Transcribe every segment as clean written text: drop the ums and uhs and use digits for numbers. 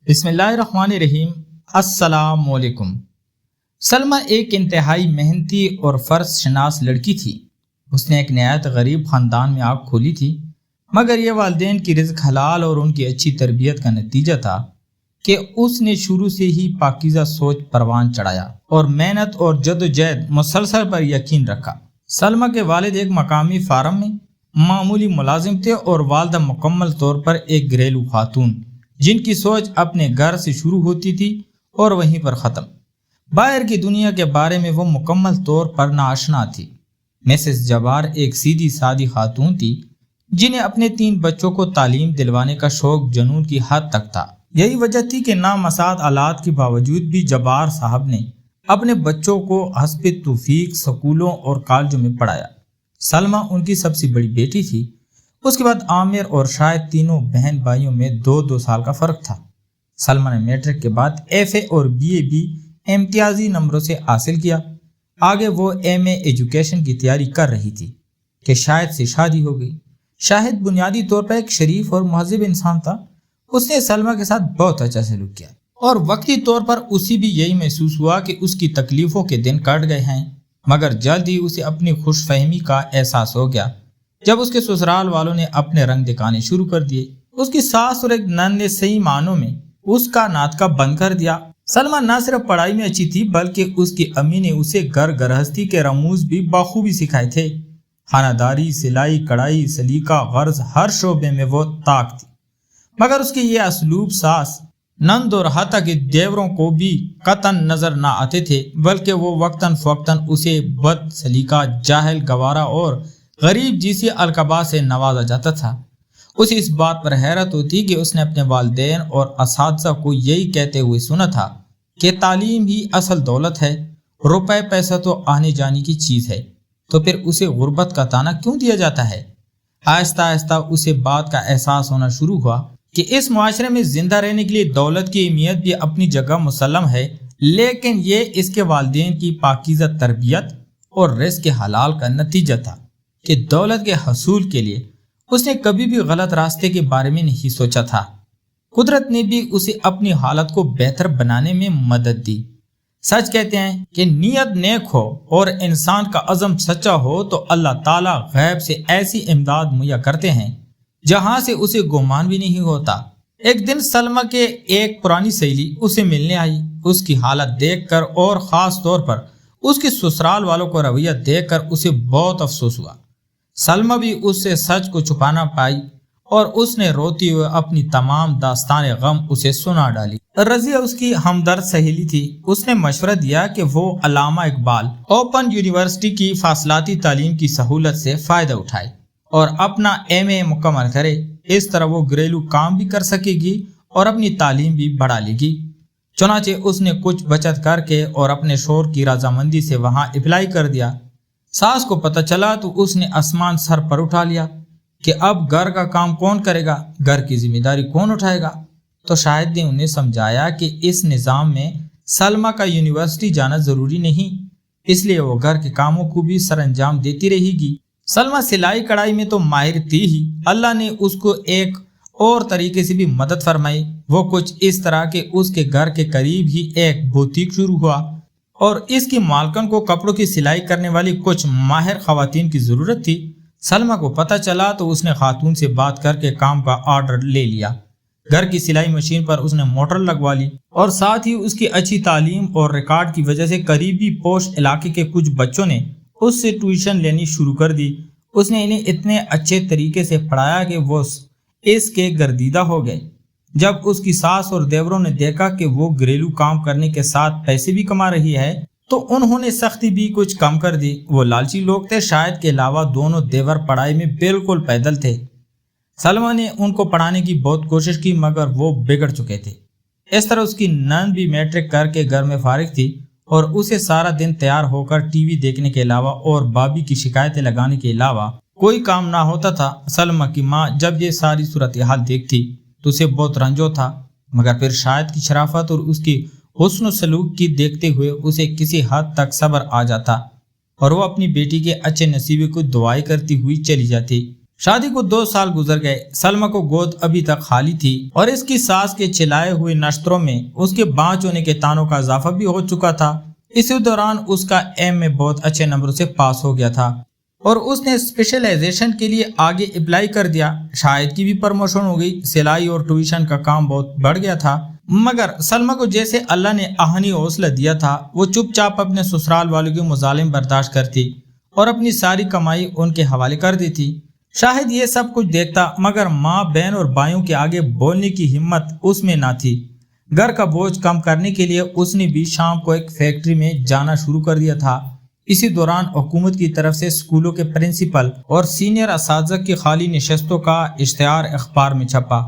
بسم اللہ الرحمن الرحیم۔ السلام علیکم۔ سلمہ ایک انتہائی محنتی اور فرض شناس لڑکی تھی۔ اس نے ایک نہایت غریب خاندان میں آنکھ کھولی تھی، مگر یہ والدین کی رزق حلال اور ان کی اچھی تربیت کا نتیجہ تھا کہ اس نے شروع سے ہی پاکیزہ سوچ پروان چڑھایا اور محنت اور جدوجہد مسلسل پر یقین رکھا۔ سلمہ کے والد ایک مقامی فارم میں معمولی ملازم تھے اور والدہ مکمل طور پر ایک گھریلو خاتون، جن کی سوچ اپنے گھر سے شروع ہوتی تھی اور وہیں پر ختم۔ باہر کی دنیا کے بارے میں وہ مکمل طور پر ناآشنا تھی۔ مسز جبار ایک سیدھی سادی خاتون تھی جنہیں اپنے 3 بچوں کو تعلیم دلوانے کا شوق جنون کی حد تک تھا۔ یہی وجہ تھی کہ نامساعد آلات کے باوجود بھی جبار صاحب نے اپنے بچوں کو حسب توفیق سکولوں اور کالجوں میں پڑھایا۔ سلمہ ان کی سب سے بڑی بیٹی تھی۔ اس کے بعد عامر اور شاید تینوں بہن بھائیوں میں 2 سال کا فرق تھا۔ سلمہ نے میٹرک کے بعد ایف اے اور بی اے بھی امتیازی نمبروں سے حاصل کیا۔ آگے وہ ایم اے ایجوکیشن کی تیاری کر رہی تھی کہ شاہد سے شادی ہو گئی۔ شاہد بنیادی طور پر ایک شریف اور مہذب انسان تھا۔ اس نے سلمہ کے ساتھ بہت اچھا سلوک کیا اور وقتی طور پر اسی بھی یہی محسوس ہوا کہ اس کی تکلیفوں کے دن کٹ گئے ہیں، مگر جلد ہی اسے اپنی خوش فہمی کا احساس ہو گیا جب اس کے سسرال والوں نے اپنے رنگ دکھانے شروع کر دیے۔ اس کی ساس اور ایک نند نے صحیح معنوں میں اس کا ناطقہ بند کر دیا۔ سلمہ نہ صرف پڑھائی میں اچھی تھی بلکہ اس کی امی نے اسے گھر گرہستی کے رموز بھی بخوبی سکھائے تھے۔ خانہ داری، سلائی کڑھائی، سلیقہ غرض ہر شعبے میں وہ طاق تھی، مگر اس کے یہ اسلوب ساس، نند اور حتیٰ کہ دیوروں کو بھی قطعاً نظر نہ آتے تھے، بلکہ وہ وقتاً فوقتاً اسے بد سلیقہ، جاہل، گوارا اور غریب جیسی القابات سے نوازا جاتا تھا۔ اسے اس بات پر حیرت ہوتی کہ اس نے اپنے والدین اور اساتذہ کو یہی کہتے ہوئے سنا تھا کہ تعلیم ہی اصل دولت ہے، روپے پیسہ تو آنے جانے کی چیز ہے، تو پھر اسے غربت کا طعنہ کیوں دیا جاتا ہے؟ آہستہ آہستہ اسے بات کا احساس ہونا شروع ہوا کہ اس معاشرے میں زندہ رہنے کے لیے دولت کی اہمیت بھی اپنی جگہ مسلم ہے، لیکن یہ اس کے والدین کی پاکیزہ تربیت اور رزق حلال کا نتیجہ تھا کہ دولت کے حصول کے لیے اس نے کبھی بھی غلط راستے کے بارے میں نہیں سوچا تھا۔ قدرت نے بھی اسے اپنی حالت کو بہتر بنانے میں مدد دی۔ سچ کہتے ہیں کہ نیت نیک ہو اور انسان کا عزم سچا ہو تو اللہ تعالیٰ غیب سے ایسی امداد مہیا کرتے ہیں جہاں سے اسے گمان بھی نہیں ہوتا۔ ایک دن سلمہ کے ایک پرانی سہیلی اسے ملنے آئی۔ اس کی حالت دیکھ کر اور خاص طور پر اس کے سسرال والوں کو رویہ دیکھ کر اسے بہت افسوس ہوا۔ سلمہ بھی اس سے سچ کو چھپانا پائی اور اس نے روتی ہوئے اپنی تمام داستان غم اسے سنا ڈالی۔ رضیہ اس کی ہمدرد سہیلی تھی۔ اس نے مشورہ دیا کہ وہ علامہ اقبال اوپن یونیورسٹی کی فاصلاتی تعلیم کی سہولت سے فائدہ اٹھائے اور اپنا ایم اے مکمل کرے۔ اس طرح وہ گھریلو کام بھی کر سکے گی اور اپنی تعلیم بھی بڑھا لے گی۔ چنانچہ اس نے کچھ بچت کر کے اور اپنے شوہر کی رضامندی سے وہاں اپلائی کر دیا۔ ساس کو پتہ چلا تو اس نے آسمان سر پر اٹھا لیا کہ اب گھر کا کام کون کرے گا، گھر کی ذمہ داری کون اٹھائے گا؟ تو شاہد نے انہیں سمجھایا کہ اس نظام میں سلمہ کا یونیورسٹی جانا ضروری نہیں، اس لیے وہ گھر کے کاموں کو بھی سر انجام دیتی رہے گی۔ سلمہ سلائی کڑھائی میں تو ماہر تھی ہی، اللہ نے اس کو ایک اور طریقے سے بھی مدد فرمائی۔ وہ کچھ اس طرح کہ اس کے گھر کے قریب ہی ایک بوتیک شروع ہوا اور اس کی مالکن کو کپڑوں کی سلائی کرنے والی کچھ ماہر خواتین کی ضرورت تھی۔ سلمہ کو پتہ چلا تو اس نے خاتون سے بات کر کے کام کا آرڈر لے لیا۔ گھر کی سلائی مشین پر اس نے موٹر لگوا لی اور ساتھ ہی اس کی اچھی تعلیم اور ریکارڈ کی وجہ سے قریبی پوش علاقے کے کچھ بچوں نے اس سے ٹیوشن لینی شروع کر دی۔ اس نے انہیں اتنے اچھے طریقے سے پڑھایا کہ وہ اس کے گردیدہ ہو گئے۔ جب اس کی ساس اور دیوروں نے دیکھا کہ وہ گھریلو کام کرنے کے ساتھ پیسے بھی کما رہی ہے تو انہوں نے سختی بھی کچھ کم کر دی۔ وہ لالچی لوگ تھے۔ شاہد کے علاوہ دونوں دیور پڑھائی میں بالکل پیدل تھے۔ سلمہ نے ان کو پڑھانے کی بہت کوشش کی مگر وہ بگڑ چکے تھے۔ اس طرح اس کی نند بھی میٹرک کر کے گھر میں فارغ تھی اور اسے سارا دن تیار ہو کر ٹی وی دیکھنے کے علاوہ اور بابی کی شکایتیں لگانے کے علاوہ کوئی کام نہ ہوتا تھا۔ سلمہ کی ماں جب یہ ساری صورتحال دیکھتی تو اسے بہت رنجو تھا، مگر پھر شاہد کی شرافت اور اس کی حسن و سلوک کی دیکھتے ہوئے اسے کسی حد تک صبر آ جاتا اور وہ اپنی بیٹی کے اچھے نصیبے کو دعائیں کرتی ہوئی چلی جاتی۔ شادی کو 2 سال گزر گئے۔ سلمیٰ کو گود ابھی تک خالی تھی اور اس کی ساس کے چلائے ہوئے نشتروں میں اس کے بانچ ہونے کے تانوں کا اضافہ بھی ہو چکا تھا۔ اسی دوران اس کا ایم میں بہت اچھے نمبروں سے پاس ہو گیا تھا اور اس نے اسپیشلائزیشن کے لیے آگے اپلائی کر دیا۔ شاہد کی بھی پروموشن ہو گئی، سلائی اور ٹیوشن کا کام بہت بڑھ گیا تھا۔ مگر سلمیٰ کو جیسے اللہ نے آہنی حوصلہ دیا تھا، وہ چپ چاپ اپنے سسرال والوں کی مظالم برداشت کرتی اور اپنی ساری کمائی ان کے حوالے کر دیتی۔ شاہد یہ سب کچھ دیکھتا، مگر ماں، بہن اور بھائیوں کے آگے بولنے کی ہمت اس میں نہ تھی۔ گھر کا بوجھ کم کرنے کے لیے اس نے بھی شام کو ایک فیکٹری میں جانا شروع کر دیا تھا۔ اسی دوران حکومت کی طرف سے اسکولوں کے پرنسپل اور سینئر اساتذہ کی خالی نشستوں کا اشتہار اخبار میں چھپا۔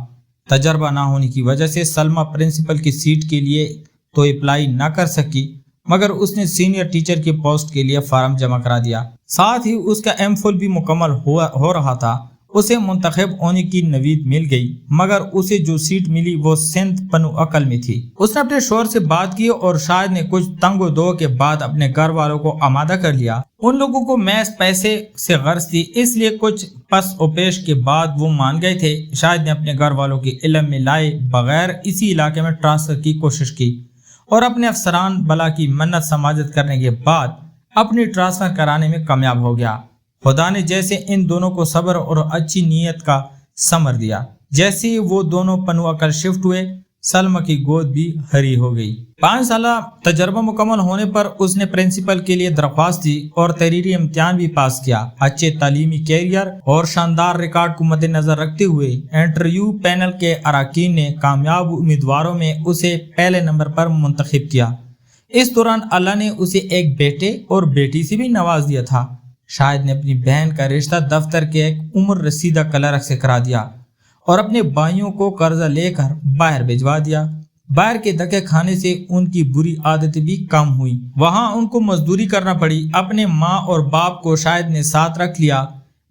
تجربہ نہ ہونے کی وجہ سے سلمیٰ پرنسپل کی سیٹ کے لیے تو اپلائی نہ کر سکی، مگر اس نے سینئر ٹیچر کی پوسٹ کے لیے فارم جمع کرا دیا۔ ساتھ ہی اس کا ایم فل بھی مکمل ہو رہا تھا۔ اسے منتخب ہونے کی نوید مل گئی، مگر اسے جو سیٹ ملی وہ سندھ پنو عقل میں تھی۔ اس نے اپنے شوہر سے بات کی اور شاہد نے کچھ تنگ و دو کے بعد اپنے گھر والوں کو آمادہ کر لیا۔ ان لوگوں کو محض پیسے سے غرض تھی، اس لیے کچھ پس و پیش کے بعد وہ مان گئے تھے۔ شاہد نے اپنے گھر والوں کے علم میں لائے بغیر اسی علاقے میں ٹرانسفر کی کوشش کی اور اپنے افسران بلا کی منت سماجت کرنے کے بعد اپنی ٹرانسفر کرانے میں کامیاب ہو گیا۔ خدا نے جیسے ان دونوں کو صبر اور اچھی نیت کا ثمر دیا، جیسے ہی وہ دونوں پنو عقل شفٹ ہوئے، سلمیٰ کی گود بھی ہری ہو گئی۔ 5 سالہ تجربہ مکمل ہونے پر اس نے پرنسپل کے لیے درخواست دی اور تحریری امتحان بھی پاس کیا۔ اچھے تعلیمی کیریئر اور شاندار ریکارڈ کو مد نظر رکھتے ہوئے انٹرویو پینل کے اراکین نے کامیاب امیدواروں میں اسے پہلے نمبر پر منتخب کیا۔ اس دوران اللہ نے اسے ایک بیٹے اور بیٹی سے بھی نواز دیا تھا۔ شاہد نے اپنی بہن کا رشتہ دفتر کے ایک عمر رسیدہ کلرک سے کرا دیا اور اپنے بھائیوں کو قرضہ لے کر باہر بھجوا دیا۔ باہر کے دھکے کھانے سے ان کی بری عادتیں بھی کم ہوئی، وہاں ان کو مزدوری کرنا پڑی۔ اپنے ماں اور باپ کو شاہد نے ساتھ رکھ لیا۔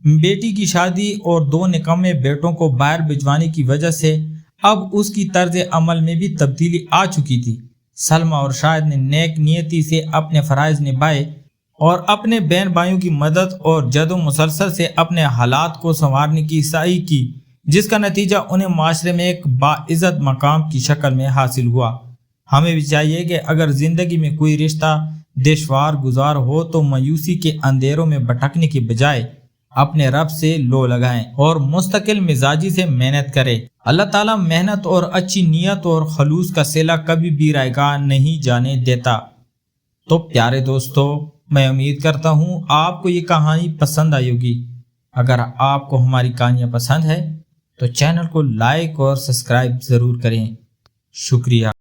بیٹی کی شادی اور 2 نکمے بیٹوں کو باہر بھجوانے کی وجہ سے اب اس کی طرز عمل میں بھی تبدیلی آ چکی تھی۔ سلمیٰ اور شاہد نے نیک نیتی سے اپنے فرائض نبھائے اور اپنے بہن بھائیوں کی مدد اور جد و مسلسل سے اپنے حالات کو سنوارنے کی سعی کی، جس کا نتیجہ انہیں معاشرے میں ایک باعزت مقام کی شکل میں حاصل ہوا۔ ہمیں بھی چاہیے کہ اگر زندگی میں کوئی رشتہ دشوار گزار ہو تو مایوسی کے اندھیروں میں بھٹکنے کے بجائے اپنے رب سے لو لگائیں اور مستقل مزاجی سے محنت کریں۔ اللہ تعالیٰ محنت اور اچھی نیت اور خلوص کا صلہ کبھی بھی رائیگاں نہیں جانے دیتا۔ تو پیارے دوستو، میں امید کرتا ہوں آپ کو یہ کہانی پسند آئی ہوگی۔ اگر آپ کو ہماری کہانیاں پسند ہے تو چینل کو لائک اور سبسکرائب ضرور کریں۔ شکریہ۔